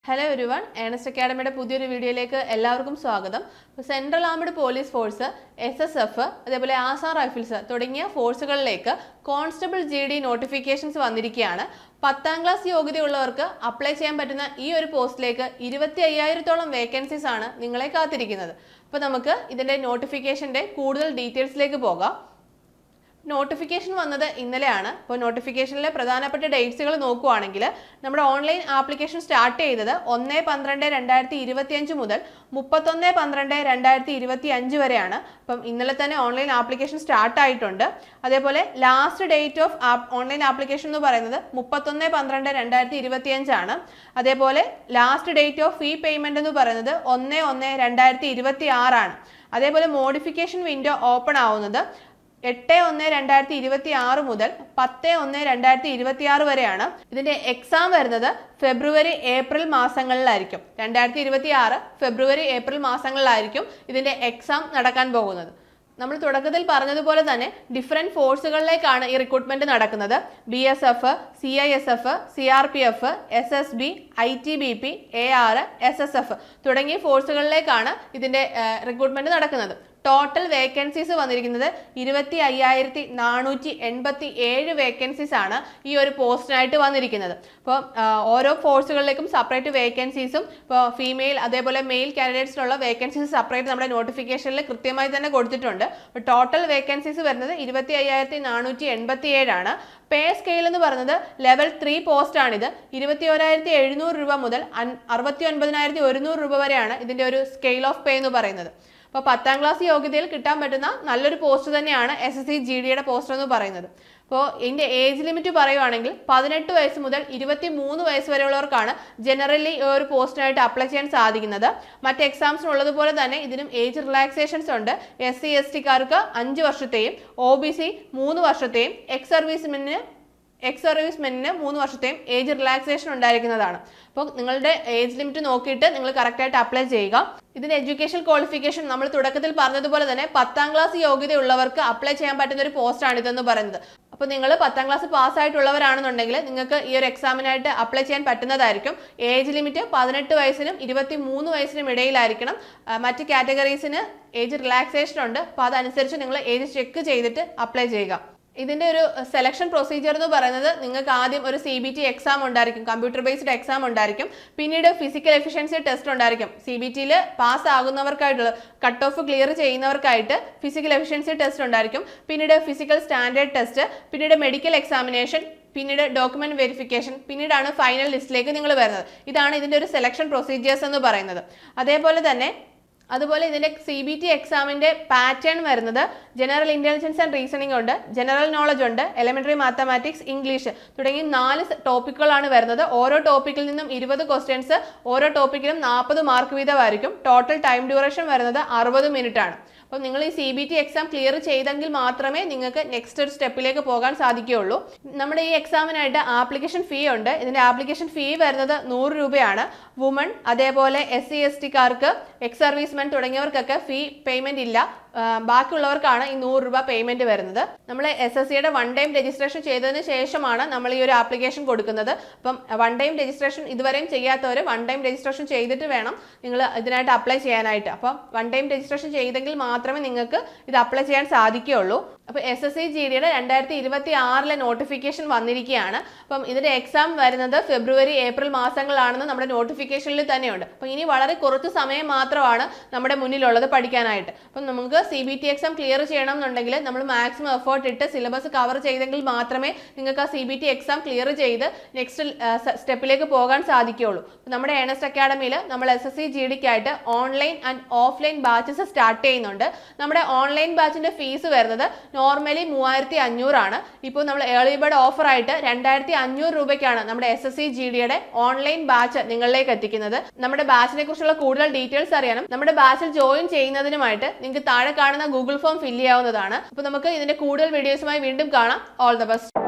Hello everyone, Ernest Academy പുതിയൊരു വീഡിയോയിലേക്ക് എല്ലാവർക്കും സ്വാഗതം. Central armed police force, SSF, അതേപോലെ ആസാം റൈഫിൾസ് തുടങ്ങിയ ഫോഴ്സുകളിലേക്ക് കോൺസ്റ്റബിൾ ജിഡി നോട്ടിഫിക്കേഷൻസ് വന്നിരിക്കുകയാണ്. 10ാം ക്ലാസ് യോഗ്യതയുള്ളവർക്ക് അപ്ലൈ ചെയ്യാൻ പറ്റുന്ന ഈ ഒരു പോസ്റ്റിലേക്ക് 25,000-ഓളം വേക്കൻസീസ് ആണ് നിങ്ങളെ കാത്തിരിക്കുന്നത്. അപ്പോൾ നമുക്ക് ഇതിന്റെ നോട്ടിഫിക്കേഷന്റെ കൂടുതൽ ഡീറ്റെയിൽസിലേക്ക് പോകാം. നോട്ടിഫിക്കേഷൻ വന്നത് ഇന്നലെയാണ്. അപ്പോൾ നോട്ടിഫിക്കേഷനിലെ പ്രധാനപ്പെട്ട ഡേറ്റ്സുകൾ നോക്കുകയാണെങ്കിൽ നമ്മുടെ ഓൺലൈൻ ആപ്ലിക്കേഷൻ സ്റ്റാർട്ട് ചെയ്തത് 1/12/2025 മുതൽ 31/12/2025 വരെയാണ്. അപ്പം ഇന്നലെ തന്നെ ഓൺലൈൻ ആപ്ലിക്കേഷൻ സ്റ്റാർട്ട് ആയിട്ടുണ്ട്. അതേപോലെ last date of online application എന്ന് പറയുന്നത് 31/12/2025 ആണ്. അതേപോലെ last date of fee payment എന്ന് പറയുന്നത് 1/1/2026 ആണ്. അതേപോലെ മോഡിഫിക്കേഷൻ വിൻഡോ ഓപ്പൺ ആവുന്നത് 8/1/2026 മുതൽ 10/1/2026 വരെയാണ്. ഇതിന്റെ എക്സാം വരുന്നത് ഫെബ്രുവരി ഏപ്രിൽ മാസങ്ങളിലായിരിക്കും. 2026 ഫെബ്രുവരി ഏപ്രിൽ മാസങ്ങളിലായിരിക്കും ഇതിന്റെ എക്സാം നടക്കാൻ പോകുന്നത്. നമ്മൾ തുടക്കത്തിൽ പറഞ്ഞതുപോലെ തന്നെ ഡിഫറെന്റ് ഫോഴ്സുകളിലേക്കാണ് ഈ റിക്രൂട്ട്മെന്റ് നടക്കുന്നത്. BSF, CISF, CRPF, SSB, ITBP, AR, SSF തുടങ്ങിയ ഫോഴ്സുകളിലേക്കാണ് ഇതിന്റെ റിക്രൂട്ട്മെന്റ് നടക്കുന്നത്. ടോട്ടൽ വേക്കൻസീസ് വന്നിരിക്കുന്നത് 25,487 വേക്കൻസീസ് ആണ് ഈ ഒരു പോസ്റ്റിനായിട്ട് വന്നിരിക്കുന്നത്. അപ്പോൾ ഓരോ ഫോഴ്സുകളിലേക്കും സെപ്പറേറ്റ് വേക്കൻസീസും ഇപ്പോൾ ഫീമെയിൽ അതേപോലെ മെയിൽ കാൻഡിഡേറ്റ്സിനുള്ള വേക്കൻസീസ് സെപ്പറേറ്റ് നമ്മുടെ നോട്ടിഫിക്കേഷനിൽ കൃത്യമായി തന്നെ കൊടുത്തിട്ടുണ്ട്. ടോട്ടൽ വേക്കൻസീസ് വരുന്നത് 25,487 ആണ്. പേ സ്കെയിൽ എന്ന് പറയുന്നത് ലെവൽ 3 പോസ്റ്റ് ആണിത്. 21,700 രൂപ മുതൽ 69,100 രൂപ വരെയാണ് ഇതിന്റെ ഒരു സ്കെയിൽ ഓഫ് പേ എന്ന് പറയുന്നത്. അപ്പോൾ 10ാം ക്ലാസ് യോഗ്യതയിൽ കിട്ടാൻ പറ്റുന്ന നല്ലൊരു പോസ്റ്റ് തന്നെയാണ് SSC GDയുടെ പോസ്റ്റ് എന്ന് പറയുന്നത്. അപ്പോൾ ഇതിന്റെ ഏജ് ലിമിറ്റ് പറയുവാണെങ്കിൽ 18 വയസ്സ് മുതൽ 23 വയസ്സ് വരെയുള്ളവർക്കാണ് ജനറലി ഈ ഒരു പോസ്റ്റിനായിട്ട് അപ്ലൈ ചെയ്യാൻ സാധിക്കുന്നത്. മറ്റ് എക്സാംസിനുള്ളതുപോലെ തന്നെ ഇതിനും ഏജ് റിലാക്സേഷൻസ് ഉണ്ട്. SC ST-കാർക്ക് 5 വർഷത്തെയും OBC 3 വർഷത്തെയും എക്സ് സർവീസ്മെന്റിന് 3 വർഷത്തെയും ഏജ് റിലാക്സേഷൻ ഉണ്ടായിരിക്കുന്നതാണ്. അപ്പോൾ നിങ്ങളുടെ ഏജ് ലിമിറ്റ് നോക്കിയിട്ട് നിങ്ങൾ കറക്റ്റായിട്ട് അപ്ലൈ ചെയ്യുക. ഇതിന്റെ എഡ്യൂക്കേഷൻ ക്വാളിഫിക്കേഷൻ നമ്മൾ തുടക്കത്തിൽ പറഞ്ഞതുപോലെ തന്നെ 10ാം ക്ലാസ് യോഗ്യതയുള്ളവർക്ക് അപ്ലൈ ചെയ്യാൻ പറ്റുന്ന ഒരു പോസ്റ്റ് ആണ് ഇതെന്ന് പറയുന്നത്. അപ്പോൾ നിങ്ങൾ 10ാം ക്ലാസ് പാസ്സായിട്ടുള്ളവരാണെന്നുണ്ടെങ്കിൽ നിങ്ങൾക്ക് ഈ ഒരു എക്സാമിനായിട്ട് അപ്ലൈ ചെയ്യാൻ പറ്റുന്നതായിരിക്കും. ഏജ് ലിമിറ്റ് 18 വയസ്സിനും 23 വയസ്സിനും ഇടയിലായിരിക്കണം. മറ്റ് കാറ്റഗറീസിന് ഏജ് റിലാക്സേഷൻ ഉണ്ട്. അപ്പോൾ അതനുസരിച്ച് നിങ്ങൾ ഏജ് ചെക്ക് ചെയ്തിട്ട് അപ്ലൈ ചെയ്യുക. ഇതിന്റെ ഒരു സെലക്ഷൻ പ്രൊസീജിയർ എന്ന് പറയുന്നത് നിങ്ങൾക്ക് ആദ്യം ഒരു CBT എക്സാം ഉണ്ടായിരിക്കും, കമ്പ്യൂട്ടർ ബേസ്ഡ് എക്സാം ഉണ്ടായിരിക്കും. പിന്നീട് ഫിസിക്കൽ എഫിഷ്യൻസി ടെസ്റ്റ് ഉണ്ടായിരിക്കും. CBTയിൽ പാസ് ആകുന്നവർക്കായിട്ടുള്ള കട്ട് ഓഫ് ക്ലിയർ ചെയ്യുന്നവർക്കായിട്ട് ഫിസിക്കൽ എഫിഷ്യൻസി ടെസ്റ്റ് ഉണ്ടായിരിക്കും. പിന്നീട് ഫിസിക്കൽ സ്റ്റാൻഡേർഡ് ടെസ്റ്റ്, പിന്നീട് മെഡിക്കൽ എക്സാമിനേഷൻ, പിന്നീട് ഡോക്യുമെന്റ് വെരിഫിക്കേഷൻ, പിന്നീടാണ് ഫൈനൽ ലിസ്റ്റിലേക്ക് നിങ്ങൾ വരുന്നത്. ഇതാണ് ഇതിന്റെ ഒരു സെലക്ഷൻ പ്രൊസീജിയേഴ്സ് എന്ന് പറയുന്നത്. അതുപോലെ ഇതിന്റെ CBT എക്സാമിന്റെ പാറ്റേൺ വരുന്നത് ജനറൽ ഇന്റലിജൻസ് ആൻഡ് റീസണിംഗ് ഉണ്ട്, ജനറൽ നോളജ് ഉണ്ട്, എലിമെന്ററി മാത്തമാറ്റിക്സ്, ഇംഗ്ലീഷ് തുടങ്ങി 4 ടോപ്പിക്കുകളാണ് വരുന്നത്. ഓരോ ടോപ്പിക്കിൽ നിന്നും 20 ക്വസ്റ്റ്യൻസ്, ഓരോ ടോപ്പിക്കിലും 40 മാർക്ക് വീതമായിരിക്കും. ടോട്ടൽ ടൈം ഡ്യൂറേഷൻ വരുന്നത് 60 മിനിറ്റ് ആണ്. അപ്പോൾ നിങ്ങൾ ഈ CBT എക്സാം ക്ലിയർ ചെയ്തെങ്കിൽ മാത്രമേ നിങ്ങൾക്ക് നെക്സ്റ്റ് ഒരു സ്റ്റെപ്പിലേക്ക് പോകാൻ സാധിക്കുകയുള്ളൂ. നമ്മുടെ ഈ എക്സാമിനായിട്ട് ആപ്ലിക്കേഷൻ ഫീ ഉണ്ട്. ഇതിന്റെ ആപ്ലിക്കേഷൻ ഫീ വരുന്നത് 100 രൂപയാണ്. വുമൺ, അതേപോലെ SC ST-കാർക്ക്, എക്സ് സർവീസ്മെൻ തുടങ്ങിയവർക്കൊക്കെ ഫീ പേയ്മെന്റ് ഇല്ല. ബാക്കിയുള്ളവർക്കാണ് ഈ 100 രൂപ പേയ്മെന്റ് വരുന്നത്. നമ്മൾ SSCയുടെ 1 ടൈം രജിസ്ട്രേഷൻ ചെയ്തതിന് ശേഷമാണ് നമ്മൾ ഈ ഒരു ആപ്ലിക്കേഷൻ കൊടുക്കുന്നത്. അപ്പം 1 ടൈം രജിസ്ട്രേഷൻ ഇതുവരെയും ചെയ്യാത്തവർ 1 ടൈം രജിസ്ട്രേഷൻ ചെയ്തിട്ട് വേണം നിങ്ങൾ ഇതിനായിട്ട് അപ്ലൈ ചെയ്യാനായിട്ട്. അപ്പം 1 ടൈം രജിസ്ട്രേഷൻ ചെയ്തെങ്കിൽ മാത്രമേ നിങ്ങൾക്ക് ഇത് അപ്ലൈ ചെയ്യാൻ സാധിക്കുകയുള്ളൂ. അപ്പോൾ SSC GDയുടെ 2026 നോട്ടിഫിക്കേഷൻ വന്നിരിക്കുകയാണ്. അപ്പം ഇതിന്റെ എക്സാം വരുന്നത് ഫെബ്രുവരി ഏപ്രിൽ മാസങ്ങളിലാണെന്ന് നമ്മുടെ നോട്ടിഫിക്കേഷനിൽ തന്നെയുണ്ട്. അപ്പം ഇനി വളരെ കുറച്ച് സമയം മാത്രമാണ് നമ്മുടെ മുന്നിലുള്ളത് പഠിക്കാനായിട്ട്. അപ്പം നമുക്ക് CBT എക്സാം ക്ലിയർ ചെയ്യണം എന്നുണ്ടെങ്കിൽ നമ്മൾ മാക്സിമം എഫേർട്ട് ഇട്ട് സിലബസ് കവർ ചെയ്തെങ്കിൽ മാത്രമേ നിങ്ങൾക്ക് ആ CBT എക്സാം ക്ലിയർ ചെയ്ത് നെക്സ്റ്റ് സ്റ്റെപ്പിലേക്ക് പോകാൻ സാധിക്കുകയുള്ളൂ. നമ്മുടെ ഏണസ്റ്റ് അക്കാഡമിയിൽ നമ്മൾ SSC GDക്കായിട്ട് online and offline batches start ചെയ്യുന്നുണ്ട്. നമ്മുടെ ഓൺലൈൻ ബാച്ചിന്റെ ഫീസ് വരുന്നത് നോർമലി 3,500 ആണ്. ഇപ്പോൾ നമ്മൾ ഏർലി ബേർഡ് ഓഫർ ആയിട്ട് 2,500 രൂപയ്ക്കാണ് നമ്മുടെ SSC GDയുടെ ഓൺലൈൻ ബാച്ച് നിങ്ങളിലേക്ക് എത്തിക്കുന്നത്. നമ്മുടെ ബാച്ചിനെ കുറിച്ചുള്ള കൂടുതൽ ഡീറ്റെയിൽസ് അറിയാനും നമ്മുടെ ബാച്ചിൽ ജോയിൻ ചെയ്യുന്നതിനുമായിട്ട് നിങ്ങൾക്ക് താഴെ കാണുന്ന ഗൂഗിൾ ഫോം ഫില്ല് ചെയ്യാവുന്നതാണ്. അപ്പോൾ നമുക്ക് ഇതിന്റെ കൂടുതൽ വീഡിയോസുമായി വീണ്ടും കാണാം. All the best.